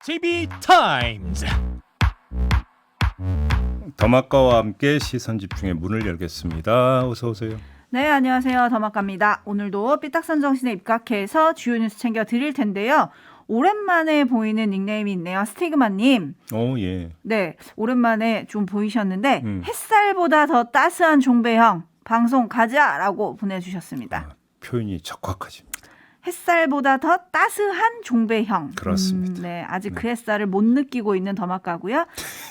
TV 타임즈. 더마카와 함께 시선 집중의 문을 열겠습니다. 어서 오세요. 네, 안녕하세요. 더마카입니다. 오늘도 삐딱선 정신에 입각해서 주요 뉴스 챙겨 드릴 텐데요. 오랜만에 보이는 닉네임이 있네요. 스티그마님. 예. 네, 오랜만에 좀 보이셨는데 햇살보다 더 따스한 종배형 방송 가자라고 보내주셨습니다. 표현이 적확하십니다. 햇살보다 더 따스한 종배형. 그렇습니다. 네, 아직 그 햇살을 못 느끼고 있는 더마카고요.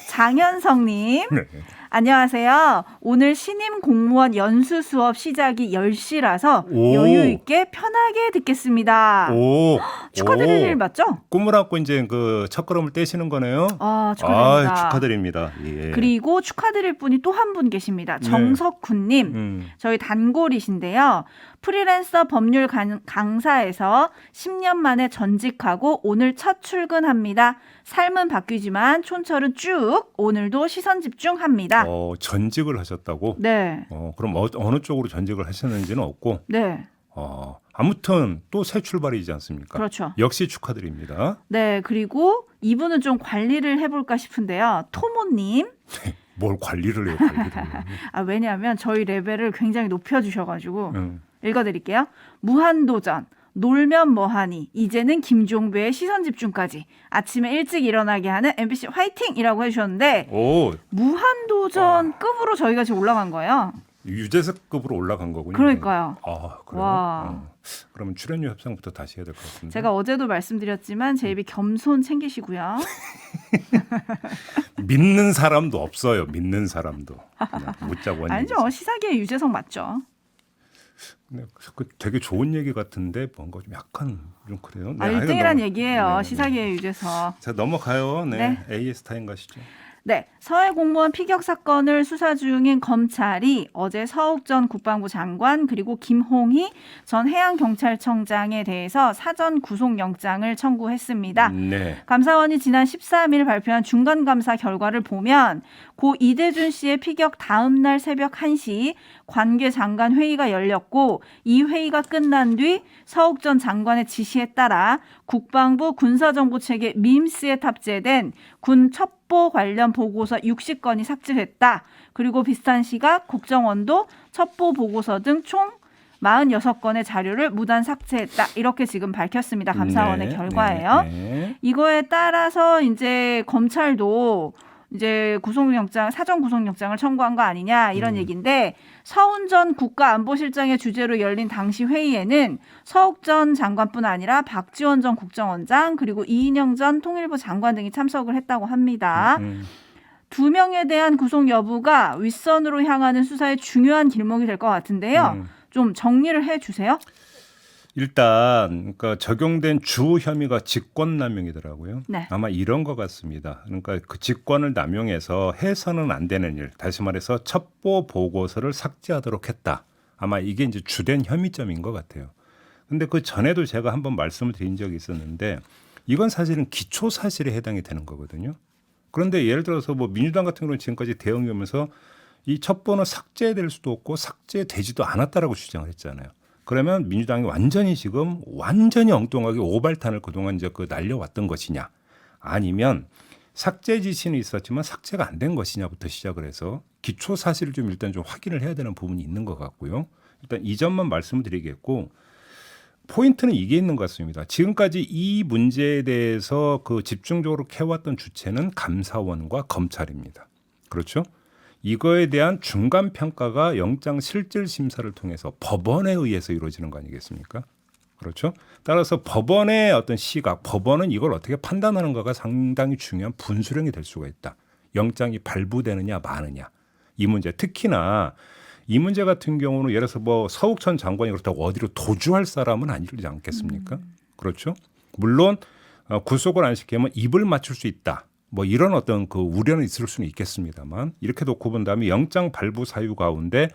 장현성님. 네. 안녕하세요. 오늘 신임 공무원 연수 수업 시작이 10시라서 오. 여유 있게 편하게 듣겠습니다. 오, 축하드릴 일 맞죠? 꿈을 안고 이제 그 첫걸음을 떼시는 거네요. 축하드립니다. 축하드립니다. 예. 그리고 축하드릴 분이 또 한 분 계십니다. 정석훈님. 저희 단골이신데요. 프리랜서 법률 강사에서 10년 만에 전직하고 오늘 첫 출근합니다. 삶은 바뀌지만 촌철은 쭉 오늘도 시선 집중합니다. 전직을 하셨다고? 네. 그럼 어느 쪽으로 전직을 하셨는지는 없고. 네. 아무튼 또 새 출발이지 않습니까? 그렇죠. 역시 축하드립니다. 네, 그리고 이분은 좀 관리를 해볼까 싶은데요. 토모님. 뭘 관리를 해요, 관리를. 왜냐하면 저희 레벨을 굉장히 높여주셔가지고 읽어드릴게요. 무한도전. 놀면 뭐하니 이제는 김종배의 시선집중까지 아침에 일찍 일어나게 하는 MBC 화이팅이라고 해주셨는데 무한도전급으로 저희가 지금 올라간 거예요. 유재석급으로 올라간 거군요. 그러니까요. 그래요? 와. 그러면 출연료 협상부터 다시 해야 될 것 같은데. 제가 어제도 말씀드렸지만 제 입이 겸손 챙기시고요. 믿는 사람도 없어요. 믿는 사람도. 묻자 원인. 아니죠. 시사계의 유재석 맞죠. 되게 좋은 얘기 같은데 뭔가 좀 약간 좀 그래요. 1등이란 얘기예요. 네. 시사계의 유재석. 자, 넘어가요. 네. AS 타임 가시죠. 네, 서해 공무원 피격 사건을 수사 중인 검찰이 어제 서욱 전 국방부 장관 그리고 김홍희 전 해양경찰청장에 대해서 사전 구속영장을 청구했습니다. 네. 감사원이 지난 13일 발표한 중간감사 결과를 보면 고 이대준 씨의 피격 다음 날 새벽 1시 관계 장관 회의가 열렸고 이 회의가 끝난 뒤 서욱 전 장관의 지시에 따라 국방부 군사정보체계 밈스에 탑재된 군 첩보 관련 보고서 60건이 삭제됐다. 그리고 비슷한 시각 국정원도 첩보 보고서 등 총 46건의 자료를 무단 삭제했다. 이렇게 지금 밝혔습니다. 감사원의 결과예요. 네. 이거에 따라서 이제 검찰도 이제 구속영장, 사전 구속영장을 청구한 거 아니냐 이런 얘기인데 서훈 전 국가안보실장의 주재로 열린 당시 회의에는 서욱 전 장관뿐 아니라 박지원 전 국정원장 그리고 이인영 전 통일부 장관 등이 참석을 했다고 합니다. 두 명에 대한 구속 여부가 윗선으로 향하는 수사의 중요한 길목이 될 것 같은데요. 좀 정리를 해주세요. 일단 그러니까 적용된 주 혐의가 직권남용이더라고요. 네. 아마 이런 것 같습니다. 그러니까 그 직권을 남용해서 해서는 안 되는 일, 다시 말해서 첩보 보고서를 삭제하도록 했다. 아마 이게 이제 주된 혐의점인 것 같아요. 근데 그 전에도 제가 한번 말씀을 드린 적이 있었는데 이건 사실은 기초 사실에 해당이 되는 거거든요. 그런데 예를 들어서 뭐 민주당 같은 경우는 지금까지 대응이 오면서 이 첩보는 삭제될 수도 없고 삭제되지도 않았다라고 주장을 했잖아요. 그러면 민주당이 완전히 엉뚱하게 오발탄을 그동안 이제 날려왔던 것이냐, 아니면 삭제 지시는 있었지만 삭제가 안 된 것이냐부터 시작을 해서 기초 사실을 좀 일단 좀 확인을 해야 되는 부분이 있는 것 같고요. 일단 이 점만 말씀을 드리겠고, 포인트는 이게 있는 것 같습니다. 지금까지 이 문제에 대해서 그 집중적으로 캐왔던 주체는 감사원과 검찰입니다. 그렇죠? 이거에 대한 중간 평가가 영장 실질 심사를 통해서 법원에 의해서 이루어지는 거 아니겠습니까? 그렇죠? 따라서 법원의 어떤 시각, 법원은 이걸 어떻게 판단하는가가 상당히 중요한 분수령이 될 수가 있다. 영장이 발부되느냐 마느냐. 이 문제, 특히나 이 문제 같은 경우는 예를 들어서 뭐 서욱 전 장관이 그렇다고 어디로 도주할 사람은 아니지 않겠습니까? 그렇죠? 물론 구속을 안 시키면 입을 맞출 수 있다. 뭐 이런 어떤 그 우려는 있을 수는 있겠습니다만, 이렇게 놓고 본다면 영장 발부 사유 가운데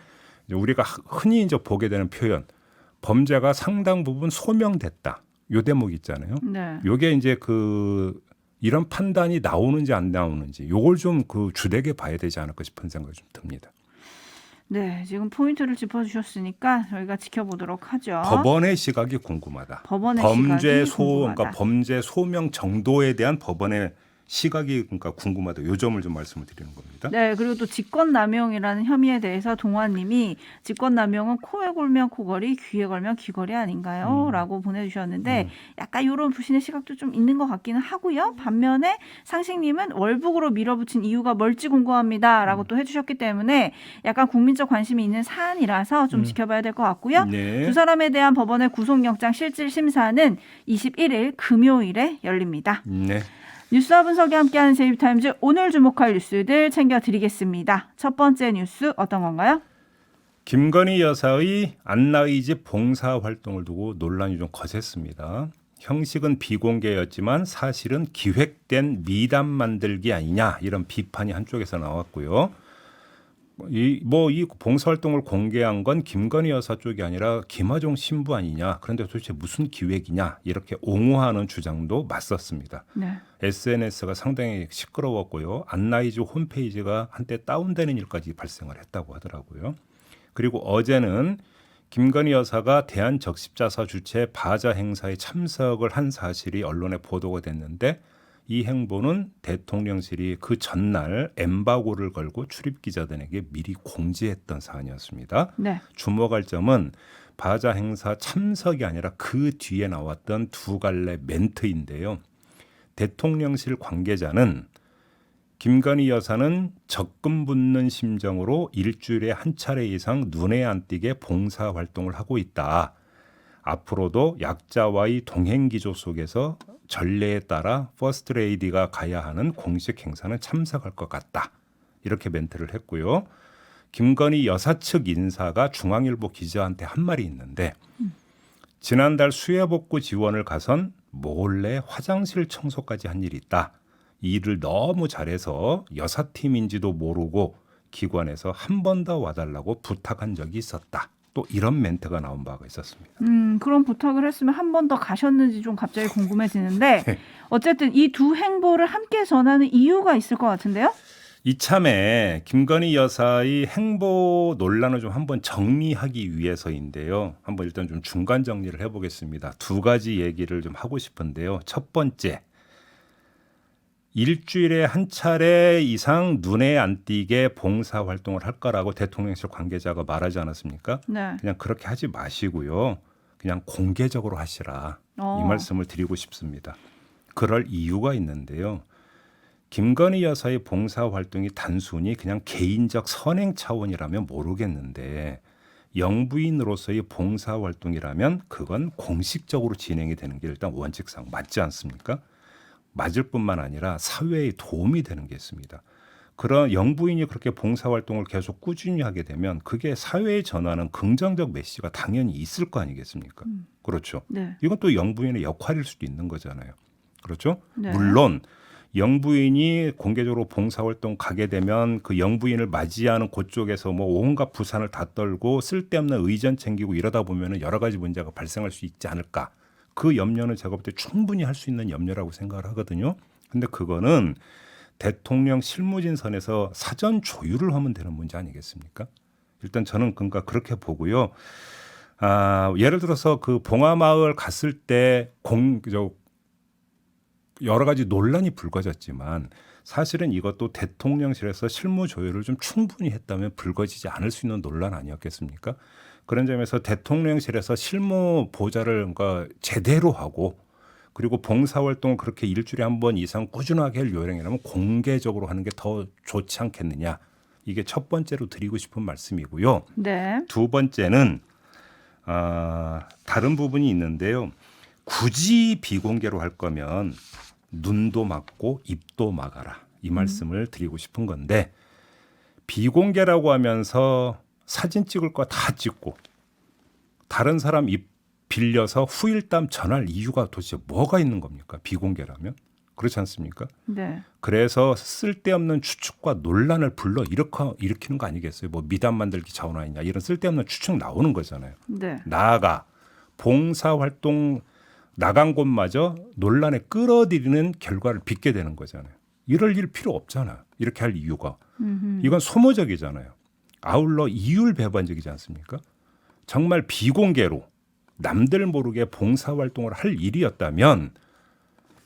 우리가 흔히 이제 보게 되는 표현, 범죄가 상당 부분 소명됐다. 요 대목 있잖아요. 네. 요게 이제 이런 판단이 나오는지 안 나오는지 요걸 좀 주되게 봐야 되지 않을까 싶은 생각이 좀 듭니다. 네, 지금 포인트를 짚어주셨으니까 저희가 지켜보도록 하죠. 법원의 시각이 궁금하다. 법원의 범죄 시각이 궁금하다. 그러니까 범죄 소명 정도에 대한 법원의 시각이 그러니까 궁금하다. 요 점을 좀 말씀을 드리는 겁니다. 네, 그리고 또 직권남용이라는 혐의에 대해서 동환님이 직권남용은 코에 걸면 코걸이, 귀에 걸면 귀걸이 아닌가요? 라고 보내주셨는데 약간 이런 부신의 시각도 좀 있는 것 같기는 하고요. 반면에 상식님은 월북으로 밀어붙인 이유가 뭘지 궁금합니다. 라고 또 해주셨기 때문에 약간 국민적 관심이 있는 사안이라서 좀 지켜봐야 될 것 같고요. 네. 두 사람에 대한 법원의 구속영장 실질 심사는 21일 금요일에 열립니다. 네. 뉴스와 분석이 함께하는 제이타임즈 오늘 주목할 뉴스들 챙겨드리겠습니다. 첫 번째 뉴스 어떤 건가요? 김건희 여사의 안나의 집 봉사활동을 두고 논란이 좀 거셌습니다. 형식은 비공개였지만 사실은 기획된 미담 만들기 아니냐 이런 비판이 한쪽에서 나왔고요. 이 봉사활동을 공개한 건 김건희 여사 쪽이 아니라 김하종 신부 아니냐. 그런데 도대체 무슨 기획이냐 이렇게 옹호하는 주장도 맞섰습니다. 네. SNS가 상당히 시끄러웠고요. 안나이즈 홈페이지가 한때 다운되는 일까지 발생을 했다고 하더라고요. 그리고 어제는 김건희 여사가 대한적십자사 주최 바자 행사에 참석을 한 사실이 언론에 보도가 됐는데 이 행보는 대통령실이 그 전날 엠바고를 걸고 출입 기자들에게 미리 공지했던 사안이었습니다. 네. 주목할 점은 바자 행사 참석이 아니라 그 뒤에 나왔던 두 갈래 멘트인데요. 대통령실 관계자는 김건희 여사는 적금 붙는 심정으로 일주일에 한 차례 이상 눈에 안 띄게 봉사활동을 하고 있다. 앞으로도 약자와의 동행기조 속에서 전례에 따라 퍼스트레이디가 가야 하는 공식 행사는 참석할 것 같다. 이렇게 멘트를 했고요. 김건희 여사 측 인사가 중앙일보 기자한테 한 말이 있는데 지난달 수해복구 지원을 가선 몰래 화장실 청소까지 한 일이 있다. 이 일을 너무 잘해서 여사팀인지도 모르고 기관에서 한 번 더 와달라고 부탁한 적이 있었다. 또 이런 멘트가 나온 바가 있었습니다. 그런 부탁을 했으면 한 번 더 가셨는지 좀 갑자기 궁금해지는데 어쨌든 이 두 행보를 함께 전하는 이유가 있을 것 같은데요? 이참에 김건희 여사의 행보 논란을 좀 한번 정리하기 위해서인데요. 한번 일단 좀 중간 정리를 해보겠습니다. 두 가지 얘기를 좀 하고 싶은데요. 첫 번째, 일주일에 한 차례 이상 눈에 안 띄게 봉사활동을 할 거라고 대통령실 관계자가 말하지 않았습니까? 네. 그냥 그렇게 하지 마시고요. 그냥 공개적으로 하시라. 이 말씀을 드리고 싶습니다. 그럴 이유가 있는데요. 김건희 여사의 봉사활동이 단순히 그냥 개인적 선행 차원이라면 모르겠는데 영부인으로서의 봉사활동이라면 그건 공식적으로 진행이 되는 게 일단 원칙상 맞지 않습니까? 맞을 뿐만 아니라 사회에 도움이 되는 게 있습니다. 그런 영부인이 그렇게 봉사활동을 계속 꾸준히 하게 되면 그게 사회에 전하는 긍정적 메시지가 당연히 있을 거 아니겠습니까? 그렇죠. 네. 이건 또 영부인의 역할일 수도 있는 거잖아요. 그렇죠? 네. 물론 영부인이 공개적으로 봉사활동 가게 되면 그 영부인을 맞이하는 그쪽에서 뭐 온갖 부산을 다 떨고 쓸데없는 의전 챙기고 이러다 보면 여러 가지 문제가 발생할 수 있지 않을까. 그 염려는 제가 볼 때 충분히 할 수 있는 염려라고 생각을 하거든요. 근데 그거는 대통령 실무진 선에서 사전 조율을 하면 되는 문제 아니겠습니까? 일단 저는 그러니까 그렇게 보고요. 예를 들어서 그 봉화마을 갔을 때 여러 가지 논란이 불거졌지만 사실은 이것도 대통령실에서 실무 조율을 좀 충분히 했다면 불거지지 않을 수 있는 논란 아니었겠습니까? 그런 점에서 대통령실에서 실무 보좌를 그러니까 제대로 하고 그리고 봉사활동을 그렇게 일주일에 한 번 이상 꾸준하게 할 요령이라면 공개적으로 하는 게 더 좋지 않겠느냐. 이게 첫 번째로 드리고 싶은 말씀이고요. 네. 두 번째는 다른 부분이 있는데요. 굳이 비공개로 할 거면 눈도 막고 입도 막아라. 이 말씀을 드리고 싶은 건데 비공개라고 하면서 사진 찍을 거 다 찍고 다른 사람 입 빌려서 후일담 전할 이유가 도대체 뭐가 있는 겁니까? 비공개라면? 그렇지 않습니까? 네. 그래서 쓸데없는 추측과 논란을 불러 일으키는 거 아니겠어요? 뭐 미담 만들기 자원 아니냐 이런 쓸데없는 추측 나오는 거잖아요. 네. 나아가 봉사활동 나간 곳마저 논란에 끌어들이는 결과를 빚게 되는 거잖아요. 이럴 일 필요 없잖아요. 이렇게 할 이유가. 이건 소모적이잖아요. 아울러 이율배반적이지 않습니까? 정말 비공개로 남들 모르게 봉사활동을 할 일이었다면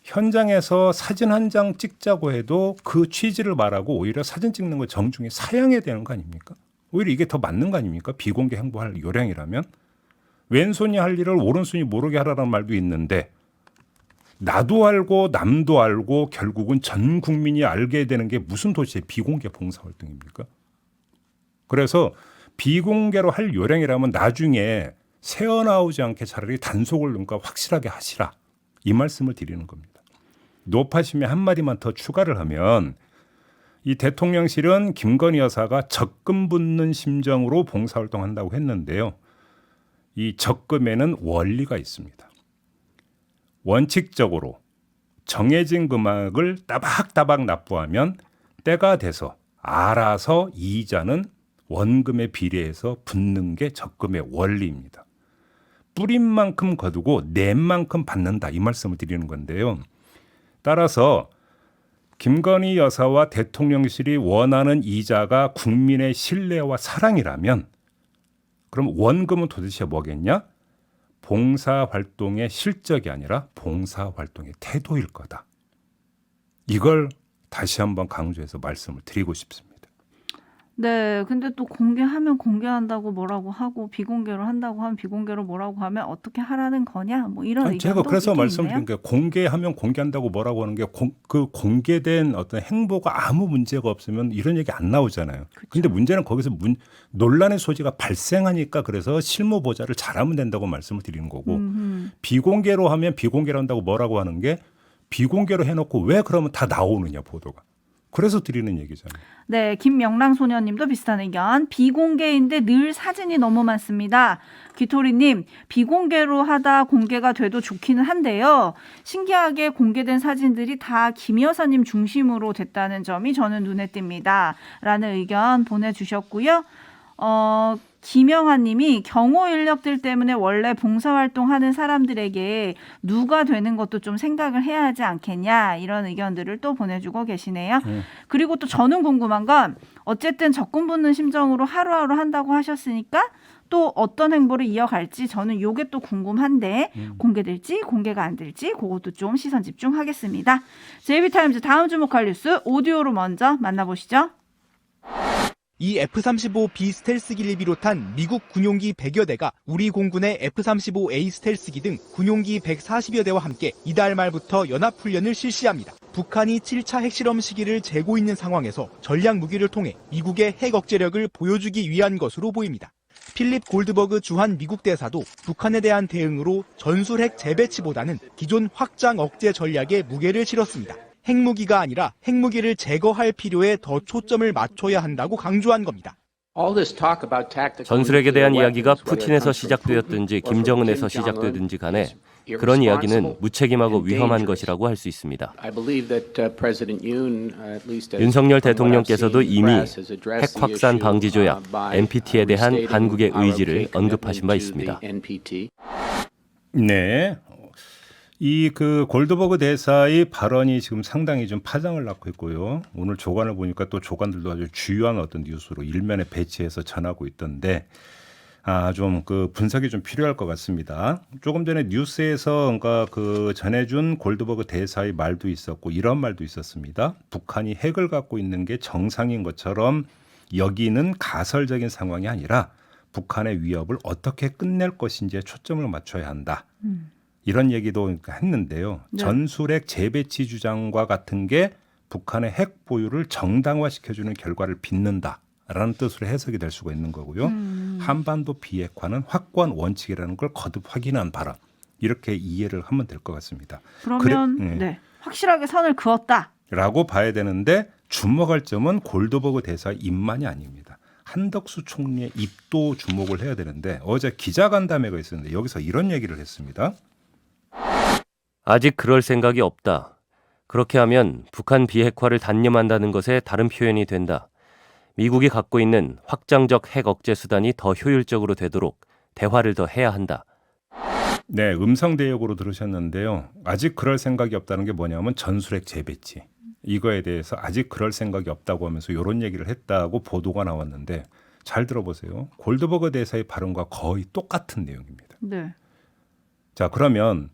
현장에서 사진 한 장 찍자고 해도 그 취지를 말하고 오히려 사진 찍는 걸 정중히 사양해야 되는 거 아닙니까? 오히려 이게 더 맞는 거 아닙니까? 비공개 행보할 요령이라면. 왼손이 할 일을 오른손이 모르게 하라는 말도 있는데 나도 알고 남도 알고 결국은 전 국민이 알게 되는 게 무슨 도대체 비공개 봉사활동입니까? 그래서 비공개로 할 요령이라면 나중에 새어나오지 않게 차라리 단속을 뭔가 확실하게 하시라. 이 말씀을 드리는 겁니다. 노파심에 한마디만 더 추가를 하면 이 대통령실은 김건희 여사가 적금 붙는 심정으로 봉사활동한다고 했는데요. 이 적금에는 원리가 있습니다. 원칙적으로 정해진 금액을 따박따박 납부하면 때가 돼서 알아서 이자는 원금에 비례해서 붙는 게 적금의 원리입니다. 뿌린 만큼 거두고 낸 만큼 받는다 이 말씀을 드리는 건데요. 따라서 김건희 여사와 대통령실이 원하는 이자가 국민의 신뢰와 사랑이라면 그럼 원금은 도대체 뭐겠냐? 봉사활동의 실적이 아니라 봉사활동의 태도일 거다. 이걸 다시 한번 강조해서 말씀을 드리고 싶습니다. 네, 근데 또 공개하면 공개한다고 뭐라고 하고 비공개로 한다고 하면 비공개로 뭐라고 하면 어떻게 하라는 거냐? 뭐 이런 아니, 제가 의견도 그래서 있긴 말씀드린 있네요. 게 공개하면 공개한다고 뭐라고 하는 게 그 공개된 어떤 행보가 아무 문제가 없으면 이런 얘기 안 나오잖아요. 근데 문제는 거기서 논란의 소지가 발생하니까 그래서 실무 보좌를 잘하면 된다고 말씀을 드리는 거고 비공개로 하면 비공개로 한다고 뭐라고 하는 게 비공개로 해놓고 왜 그러면 다 나오느냐 보도가. 그래서 드리는 얘기잖아요. 네, 김명랑 소녀님도 비슷한 의견. 비공개인데 늘 사진이 너무 많습니다. 귀토리님, 비공개로 하다 공개가 돼도 좋기는 한데요. 신기하게 공개된 사진들이 다 김 여사님 중심으로 됐다는 점이 저는 눈에 띕니다. 라는 의견 보내주셨고요. 김영아 님이 경호 인력들 때문에 원래 봉사활동하는 사람들에게 누가 되는 것도 좀 생각을 해야 하지 않겠냐 이런 의견들을 또 보내주고 계시네요. 그리고 또 저는 궁금한 건 어쨌든 적금 붙는 심정으로 하루하루 한다고 하셨으니까 또 어떤 행보를 이어갈지 저는 요게 또 궁금한데 공개될지 공개가 안 될지 그것도 좀 시선 집중하겠습니다. JB타임즈 다음 주목할 뉴스 오디오로 먼저 만나보시죠. 이 F-35B 스텔스기를 비롯한 미국 군용기 100여 대가 우리 공군의 F-35A 스텔스기 등 군용기 140여 대와 함께 이달 말부터 연합훈련을 실시합니다. 북한이 7차 핵실험 시기를 재고 있는 상황에서 전략 무기를 통해 미국의 핵 억제력을 보여주기 위한 것으로 보입니다. 필립 골드버그 주한 미국 대사도 북한에 대한 대응으로 전술핵 재배치보다는 기존 확장 억제 전략에 무게를 실었습니다. 핵무기가 아니라 핵무기를 제거할 필요에 더 초점을 맞춰야 한다고 강조한 겁니다. 전술핵에 대한 이야기가 푸틴에서 시작되었든지 김정은에서 시작되든지 간에 그런 이야기는 무책임하고 위험한 것이라고 할 수 있습니다. 윤석열 대통령께서도 이미 핵 확산 방지 조약 NPT에 대한 한국의 의지를 언급하신 바 있습니다. 네. 이 그 골드버그 대사의 발언이 지금 상당히 좀 파장을 낳고 있고요. 오늘 조간을 보니까 또 조간들도 아주 주요한 어떤 뉴스로 일면에 배치해서 전하고 있던데 좀 그 분석이 좀 필요할 것 같습니다. 조금 전에 뉴스에서 뭔가 그 전해준 골드버그 대사의 말도 있었고 이런 말도 있었습니다. 북한이 핵을 갖고 있는 게 정상인 것처럼 여기는 가설적인 상황이 아니라 북한의 위협을 어떻게 끝낼 것인지에 초점을 맞춰야 한다. 이런 얘기도 했는데요. 네. 전술핵 재배치 주장과 같은 게 북한의 핵 보유를 정당화시켜주는 결과를 빚는다라는 뜻으로 해석이 될 수가 있는 거고요. 한반도 비핵화는 확고한 원칙이라는 걸 거듭 확인한 바람. 이렇게 이해를 하면 될 것 같습니다. 그러면 네, 확실하게 선을 그었다. 라고 봐야 되는데 주목할 점은 골드버그 대사의 입만이 아닙니다. 한덕수 총리의 입도 주목을 해야 되는데 어제 기자간담회가 있었는데 여기서 이런 얘기를 했습니다. 아직 그럴 생각이 없다. 그렇게 하면 북한 비핵화를 단념한다는 것에 다른 표현이 된다. 미국이 갖고 있는 확장적 핵 억제 수단이 더 효율적으로 되도록 대화를 더 해야 한다. 네, 음성 대역으로 들으셨는데요. 아직 그럴 생각이 없다는 게 뭐냐면 전술핵 재배치. 이거에 대해서 아직 그럴 생각이 없다고 하면서 이런 얘기를 했다고 보도가 나왔는데 잘 들어보세요. 골드버거 대사의 발언과 거의 똑같은 내용입니다. 네. 자, 그러면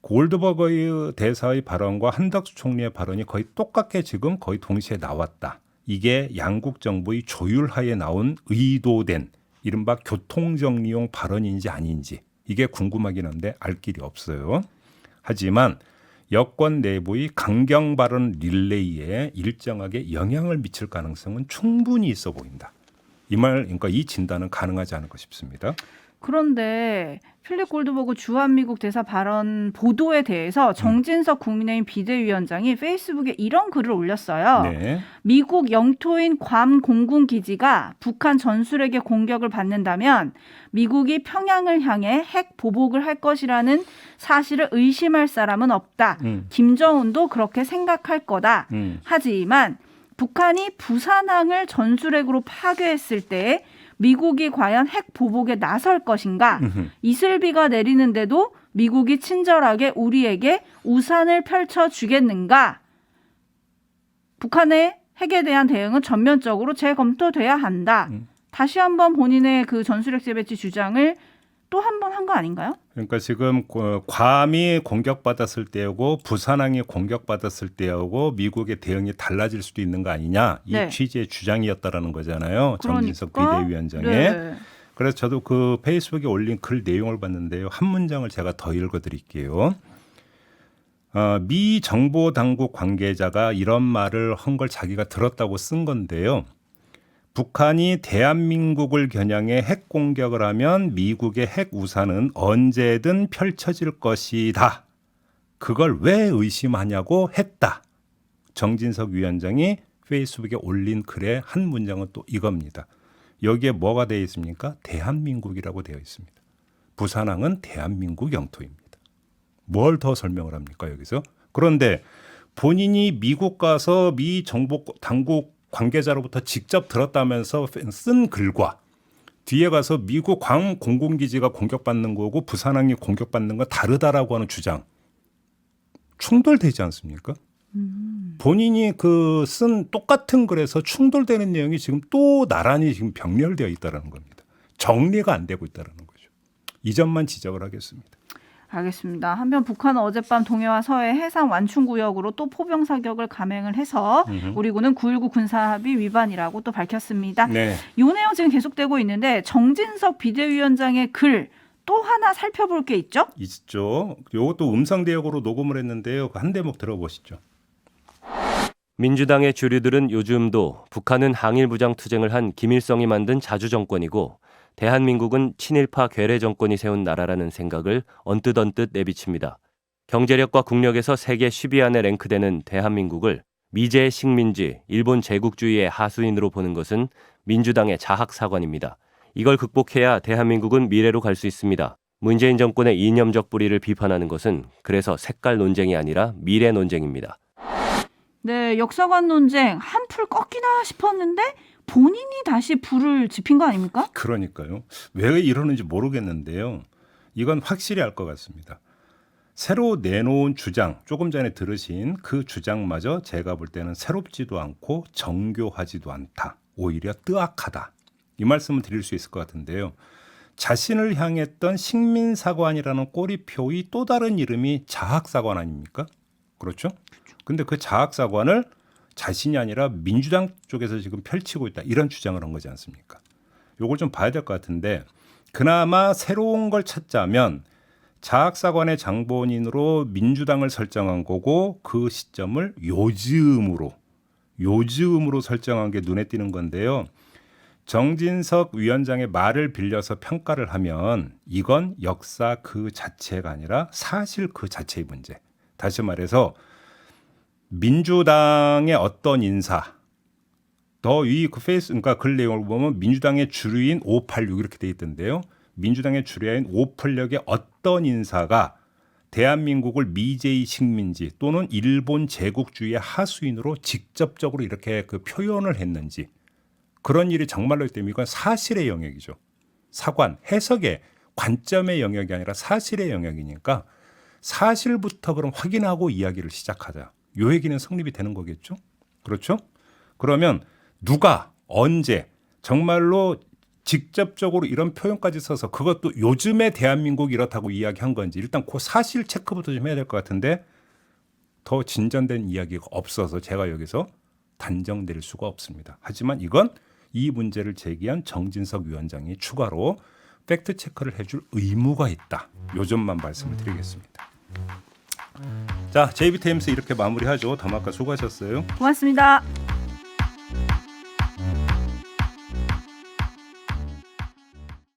골드버거 대사의 발언과 한덕수 총리의 발언이 거의 똑같게 지금 거의 동시에 나왔다. 이게 양국 정부의 조율하에 나온 의도된 이른바 교통정리용 발언인지 아닌지 이게 궁금하긴 한데 알 길이 없어요. 하지만 여권 내부의 강경 발언 릴레이에 일정하게 영향을 미칠 가능성은 충분히 있어 보인다. 그러니까 이 진단은 가능하지 않을까 싶습니다. 그런데 필립 골드버그 주한미국 대사 발언 보도에 대해서 정진석 국민의힘 비대위원장이 페이스북에 이런 글을 올렸어요. 네. 미국 영토인 괌 공군기지가 북한 전술핵의 공격을 받는다면 미국이 평양을 향해 핵 보복을 할 것이라는 사실을 의심할 사람은 없다. 김정은도 그렇게 생각할 거다. 하지만 북한이 부산항을 전술핵으로 파괴했을 때 미국이 과연 핵 보복에 나설 것인가? 이슬비가 내리는데도 미국이 친절하게 우리에게 우산을 펼쳐주겠는가? 북한의 핵에 대한 대응은 전면적으로 재검토돼야 한다. 다시 한번 본인의 그 전술핵 재배치 주장을 또 한 번 한 거 아닌가요? 그러니까 지금 괌이 공격받았을 때하고 부산항이 공격받았을 때하고 미국의 대응이 달라질 수도 있는 거 아니냐 이 네. 취지의 주장이었다라는 거잖아요. 정진석 그러니까, 비대위원장의. 네. 그래서 저도 그 페이스북에 올린 글 내용을 봤는데요. 한 문장을 제가 더 읽어드릴게요. 미 정보 당국 관계자가 이런 말을 한 걸 자기가 들었다고 쓴 건데요. 북한이 대한민국을 겨냥해 핵 공격을 하면 미국의 핵 우산은 언제든 펼쳐질 것이다. 그걸 왜 의심하냐고 했다. 정진석 위원장이 페이스북에 올린 글의 한 문장은 또 이겁니다. 여기에 뭐가 되어 있습니까? 대한민국이라고 되어 있습니다. 부산항은 대한민국 영토입니다. 뭘 더 설명을 합니까 여기서? 그런데 본인이 미국 가서 미 정보 당국 관계자로부터 직접 들었다면서 쓴 글과 뒤에 가서 미국 괌 공군기지가 공격받는 거고 부산항이 공격받는 건 다르다라고 하는 주장 충돌되지 않습니까? 본인이 그 쓴 똑같은 글에서 충돌되는 내용이 지금 또 나란히 지금 병렬되어 있다는 겁니다. 정리가 안 되고 있다는 거죠. 이 점만 지적을 하겠습니다. 알겠습니다. 한편 북한은 어젯밤 동해와 서해 해상 완충구역으로 또 포병 사격을 감행을 해서 우리 군은 9.19 군사합의 위반이라고 또 밝혔습니다. 네. 이 내용 지금 계속되고 있는데 정진석 비대위원장의 글 또 하나 살펴볼 게 있죠? 있죠. 이것도 음성 대역으로 녹음을 했는데요. 한 대목 들어보시죠. 민주당의 주류들은 요즘도 북한은 항일부장 투쟁을 한 김일성이 만든 자주 정권이고 대한민국은 친일파 괴뢰 정권이 세운 나라라는 생각을 언뜻 내비칩니다. 경제력과 국력에서 세계 10위 안에 랭크되는 대한민국을 미제의 식민지, 일본 제국주의의 하수인으로 보는 것은 민주당의 자학사관입니다. 이걸 극복해야 대한민국은 미래로 갈 수 있습니다. 문재인 정권의 이념적 뿌리를 비판하는 것은 그래서 색깔 논쟁이 아니라 미래 논쟁입니다. 네, 역사관 논쟁 한풀 꺾이나 싶었는데 본인이 다시 불을 지핀 거 아닙니까? 그러니까요. 왜 이러는지 모르겠는데요. 이건 확실히 알 것 같습니다. 새로 내놓은 주장, 조금 전에 들으신 그 주장마저 제가 볼 때는 새롭지도 않고 정교하지도 않다. 오히려 뜨악하다. 이 말씀을 드릴 수 있을 것 같은데요. 자신을 향했던 식민사관이라는 꼬리표의 또 다른 이름이 자학사관 아닙니까? 그렇죠? 근데 그 자학사관을 자신이 아니라 민주당 쪽에서 지금 펼치고 있다. 이런 주장을 한 거지 않습니까? 요걸 좀 봐야 될 것 같은데 그나마 새로운 걸 찾자면 자학사관의 장본인으로 민주당을 설정한 거고 그 시점을 요즘으로 설정한 게 눈에 띄는 건데요. 정진석 위원장의 말을 빌려서 평가를 하면 이건 역사 그 자체가 아니라 사실 그 자체의 문제. 다시 말해서 민주당의 어떤 인사 더 위 그 그러니까 글 내용을 보면 민주당의 주류인 586 이렇게 돼 있던데요. 민주당의 주류인 586의 어떤 인사가 대한민국을 미제의 식민지 또는 일본 제국주의의 하수인으로 직접적으로 이렇게 그 표현을 했는지 그런 일이 정말로 있다면 이건 사실의 영역이죠. 사관, 해석의 관점의 영역이 아니라 사실의 영역이니까 사실부터 그럼 확인하고 이야기를 시작하자. 요 얘기는 성립이 되는 거겠죠? 그렇죠? 그러면 누가 언제 정말로 직접적으로 이런 표현까지 써서 그것도 요즘의 대한민국이 이렇다고 이야기한 건지 일단 그 사실 체크부터 좀 해야 될 것 같은데 더 진전된 이야기가 없어서 제가 여기서 단정 내릴 수가 없습니다. 하지만 이건 이 문제를 제기한 정진석 위원장이 추가로 팩트 체크를 해줄 의무가 있다. 요 점만 말씀을 드리겠습니다. 자, JB타임스 이렇게 마무리하죠. 더마카 수고하셨어요. 고맙습니다.